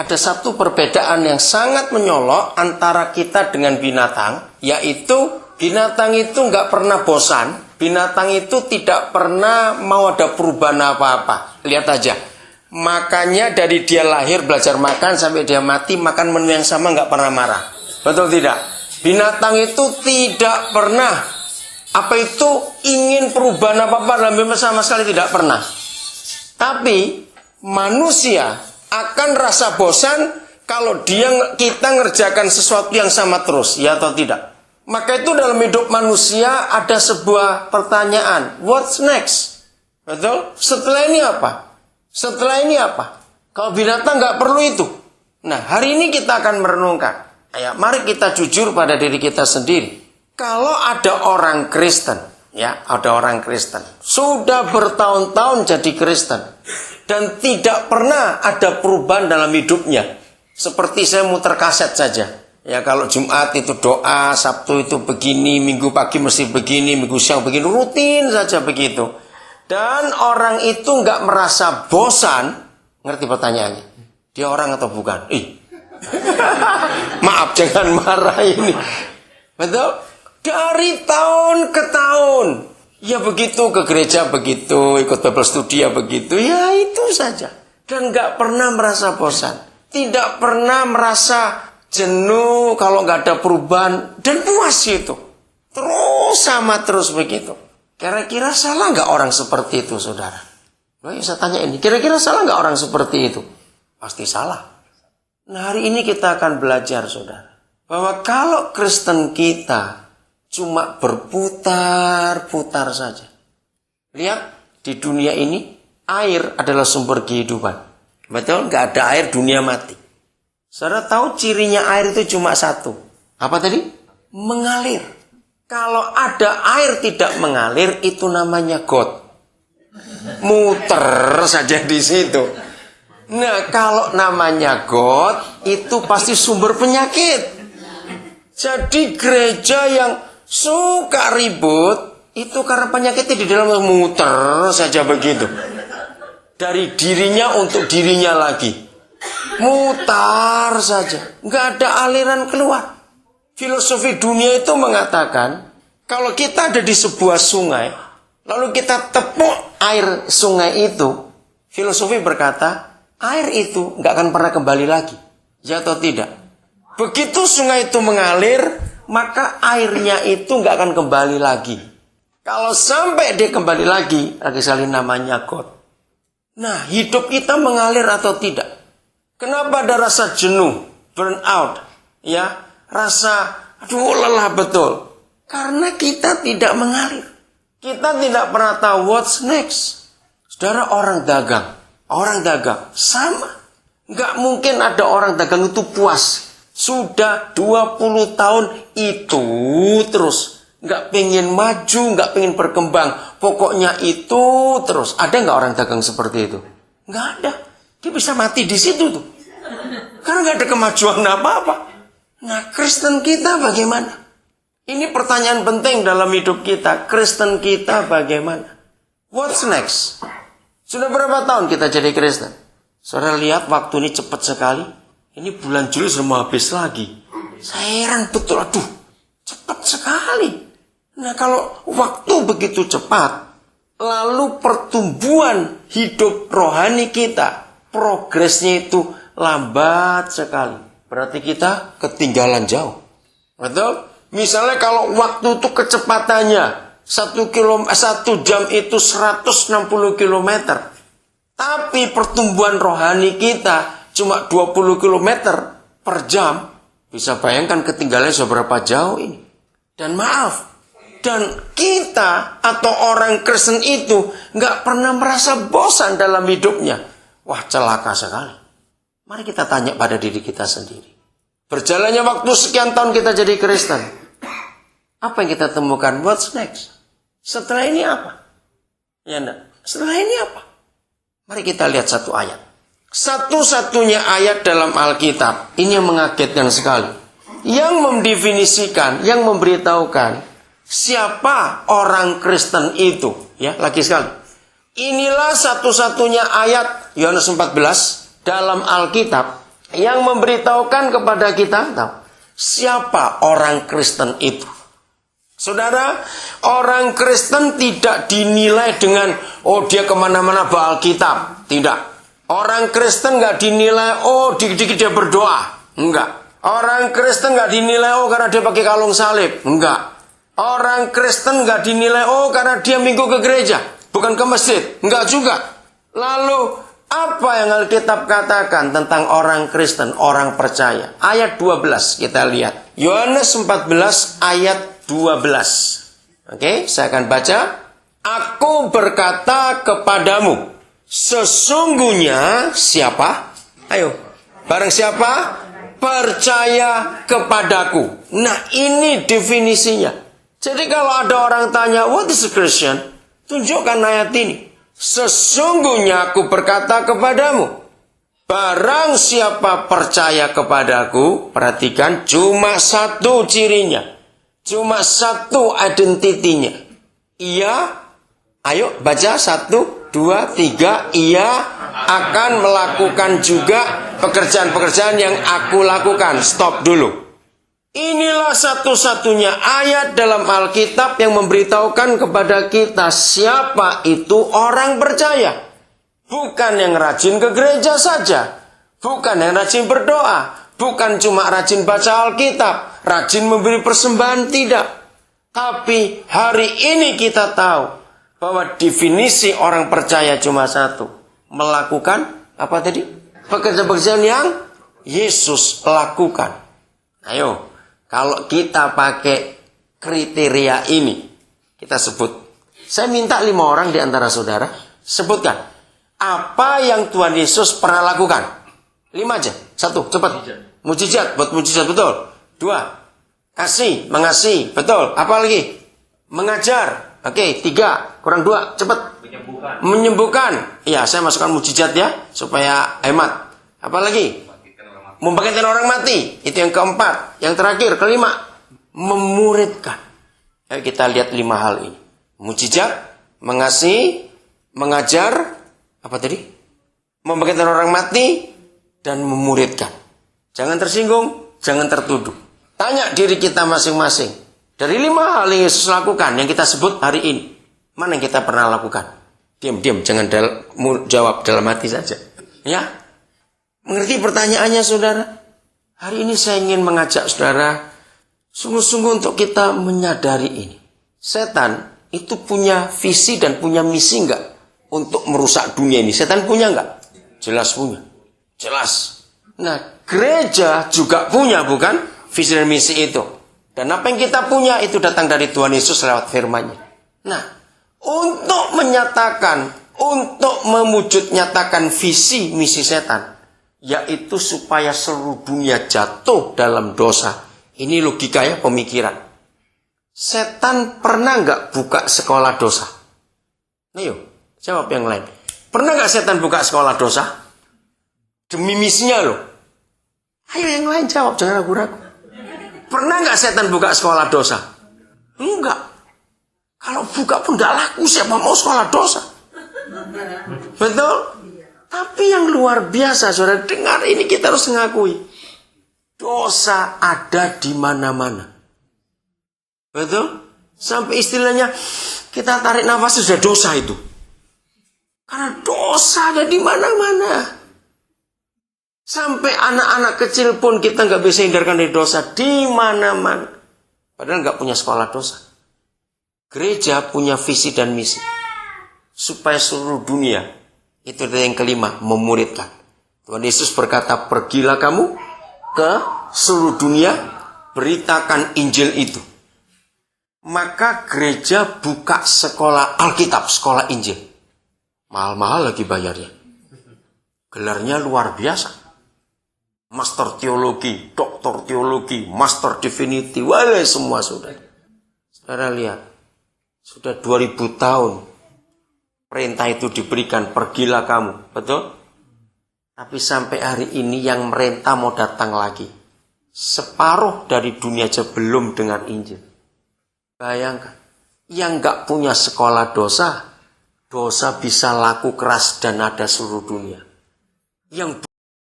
ada satu perbedaan yang sangat menyolok antara kita dengan binatang, yaitu binatang itu nggak pernah bosan, binatang itu tidak pernah mau ada perubahan apa-apa. Lihat aja, makanya dari dia lahir belajar makan sampai dia mati makan menu yang sama nggak pernah marah. Betul tidak? Binatang itu tidak pernah ingin perubahan apa-apa dalam hidup sama sekali, tidak pernah. Tapi manusia akan rasa bosan kalau kita ngerjakan sesuatu yang sama terus, ya atau tidak? Maka itu dalam hidup manusia ada sebuah pertanyaan, what's next? Betul? Setelah ini apa? Setelah ini apa? Kalau binatang nggak perlu itu. Nah, hari ini kita akan merenungkan. Ya, mari kita jujur pada diri kita sendiri. Kalau ada orang Kristen, ya, ada orang Kristen sudah bertahun-tahun jadi Kristen dan tidak pernah ada perubahan dalam hidupnya. Seperti saya muter kaset saja. Ya, kalau Jumat itu doa, Sabtu itu begini, Minggu pagi mesti begini, Minggu siang begini, rutin saja begitu. Dan orang itu nggak merasa bosan. Ngerti pertanyaannya? Dia orang atau bukan? Maaf, jangan marah ini. Betul? Dari tahun ke tahun. Ya begitu, ke gereja begitu, ikut Bible study ya begitu. Ya itu saja. Dan nggak pernah merasa bosan. Tidak pernah merasa jenuh kalau nggak ada perubahan. Dan puas itu. Terus sama terus begitu. Kira-kira salah nggak orang seperti itu, saudara? Saya tanya ini, kira-kira salah nggak orang seperti itu? Pasti salah. Nah, hari ini kita akan belajar, saudara, bahwa kalau Kristen kita cuma berputar-putar saja. Lihat, di dunia ini air adalah sumber kehidupan. Betul? Nggak ada air, dunia mati. Saudara tahu cirinya air itu cuma satu. Apa tadi? Mengalir. Kalau ada air tidak mengalir, itu namanya got. Muter saja di situ. Nah, kalau namanya got, itu pasti sumber penyakit. Jadi gereja yang suka ribut, itu karena penyakitnya di dalam muter saja begitu. Dari dirinya untuk dirinya lagi. Mutar saja. Nggak ada aliran keluar. Filosofi dunia itu mengatakan, kalau kita ada di sebuah sungai, lalu kita tepuk air sungai itu, filosofi berkata, air itu nggak akan pernah kembali lagi. Ya atau tidak? Begitu sungai itu mengalir, maka airnya itu nggak akan kembali lagi. Kalau sampai dia kembali lagi sekali namanya got. Nah, hidup kita mengalir atau tidak? Kenapa ada rasa jenuh, burn out, ya? Rasa, aduh lelah betul. Karena kita tidak mengalir. Kita tidak pernah tahu what's next. Saudara, orang dagang sama. Nggak mungkin ada orang dagang itu puas. Sudah 20 tahun itu terus. Nggak pengen maju, nggak pengen berkembang. Pokoknya itu terus. Ada nggak orang dagang seperti itu? Nggak ada. Dia bisa mati di situ tuh. Karena nggak ada kemajuan apa-apa. Nah, Kristen kita bagaimana? Ini pertanyaan penting dalam hidup kita. Kristen kita bagaimana? What's next? Sudah berapa tahun kita jadi Kristen? Saudara lihat waktu ini cepat sekali. Ini bulan Juli sudah mau habis lagi. Saya heran betul, aduh, cepat sekali. Nah, kalau waktu begitu cepat, lalu pertumbuhan hidup rohani kita, progresnya itu lambat sekali. Berarti kita ketinggalan jauh. Betul? Misalnya kalau waktu itu kecepatannya 1 jam itu 160 km. Tapi pertumbuhan rohani kita cuma 20 km per jam. Bisa bayangkan ketinggalannya seberapa jauh ini. Dan maaf. Dan kita atau orang Kristen itu nggak pernah merasa bosan dalam hidupnya. Wah, celaka sekali. Mari kita tanya pada diri kita sendiri. Berjalannya waktu sekian tahun kita jadi Kristen. Apa yang kita temukan? What's next? Setelah ini apa? Ya enggak? Setelah ini apa? Mari kita lihat satu ayat. Satu-satunya ayat dalam Alkitab. Ini yang mengagetkan sekali. Yang mendefinisikan, yang memberitahukan siapa orang Kristen itu. Ya, lagi sekali. Inilah satu-satunya ayat Yohanes 14 dalam Alkitab yang memberitahukan kepada kita tahu siapa orang Kristen itu. Saudara, orang Kristen tidak dinilai dengan dia kemana-mana bawa Alkitab. Tidak. Orang Kristen nggak dinilai dikit-dikit dia berdoa. Enggak. Orang Kristen nggak dinilai karena dia pakai kalung salib. Enggak. Orang Kristen nggak dinilai karena dia minggu ke gereja, bukan ke masjid. Enggak juga. Lalu apa yang Alkitab katakan tentang orang Kristen, orang percaya? Ayat 12 kita lihat. Yohanes 14 ayat 12. Oke, saya akan baca. Aku berkata kepadamu, sesungguhnya siapa? Ayo, barang siapa? Percaya kepadaku. Nah, ini definisinya. Jadi kalau ada orang tanya, what is a Christian? Tunjukkan ayat ini. Sesungguhnya aku berkata kepadamu, barang siapa percaya kepadaku, perhatikan, cuma satu cirinya. Cuma satu identitinya. Ia, ayo baca 1, 2, 3. Ia akan melakukan juga pekerjaan-pekerjaan yang aku lakukan. Stop dulu. Inilah satu-satunya ayat dalam Alkitab yang memberitahukan kepada kita siapa itu orang percaya. Bukan yang rajin ke gereja saja. Bukan yang rajin berdoa. Bukan cuma rajin baca Alkitab, rajin memberi persembahan, tidak. Tapi hari ini kita tahu bahwa definisi orang percaya cuma satu. Melakukan, apa tadi? Pekerjaan-pekerjaan yang Yesus lakukan. Ayo, kalau kita pakai kriteria ini, kita sebut. Saya minta 5 orang di antara saudara, sebutkan. Apa yang Tuhan Yesus pernah lakukan? 5 aja. 1, cepat. Mujizat, buat mujizat, betul. 2, kasih, mengasihi, betul. Apa lagi? Mengajar. Oke, 3, kurang 2, cepat. Menyembuhkan. Iya, saya masukkan mujizat ya, supaya hemat. Apa lagi? Membangkitkan orang mati. Itu yang keempat. Yang terakhir, kelima, memuridkan. Ayo kita lihat 5 hal ini. Mujizat, mengasihi, mengajar, apa tadi? Membangkitkan orang mati, dan memuridkan. Jangan tersinggung, jangan tertuduh. Tanya diri kita masing-masing. Dari 5 hal yang Yesus lakukan, yang kita sebut hari ini, mana yang kita pernah lakukan? Diam-diam, jangan jawab dalam hati saja. Ya, mengerti pertanyaannya saudara? Hari ini saya ingin mengajak saudara sungguh-sungguh untuk kita menyadari ini. Setan itu punya visi dan punya misi enggak untuk merusak dunia ini? Setan punya enggak? Jelas punya. Jelas. Nah, gereja juga punya, bukan? Visi dan misi itu. Dan apa yang kita punya itu datang dari Tuhan Yesus lewat firman-Nya. Nah, untuk menyatakan, untuk mewujud nyatakan visi misi setan, yaitu supaya seluruh dunia jatuh dalam dosa. Ini logika ya, pemikiran. Setan pernah nggak buka sekolah dosa? Ayo, jawab yang lain. Pernah nggak setan buka sekolah dosa? Demi misinya loh. Ayo yang lain jawab, jangan ragu-ragu. Pernah nggak setan buka sekolah dosa? Enggak. Kalau buka pun nggak laku, siapa mau sekolah dosa? Betul? Tapi yang luar biasa, saudara, dengar ini, kita harus mengakui. Dosa ada di mana-mana. Betul? Sampai istilahnya, kita tarik nafas sudah dosa itu. Karena dosa ada di mana-mana. Sampai anak-anak kecil pun kita nggak bisa hindarkan dari dosa di mana-mana. Padahal nggak punya sekolah dosa. Gereja punya visi dan misi supaya seluruh dunia, itu yang kelima, memuridkan. Tuhan Yesus berkata, pergilah kamu ke seluruh dunia, beritakan Injil itu. Maka gereja buka sekolah Alkitab, sekolah Injil. Mahal-mahal lagi bayarnya. Gelarnya luar biasa. Master teologi, doktor teologi, master divinity, wale semua sudah. Saudara lihat, sudah 2000 tahun perintah itu diberikan, pergilah kamu, betul? Tapi sampai hari ini yang merintah mau datang lagi. Separuh dari dunia aja belum dengan Injil. Bayangkan, yang gak punya sekolah dosa, dosa bisa laku keras dan ada seluruh dunia. Yang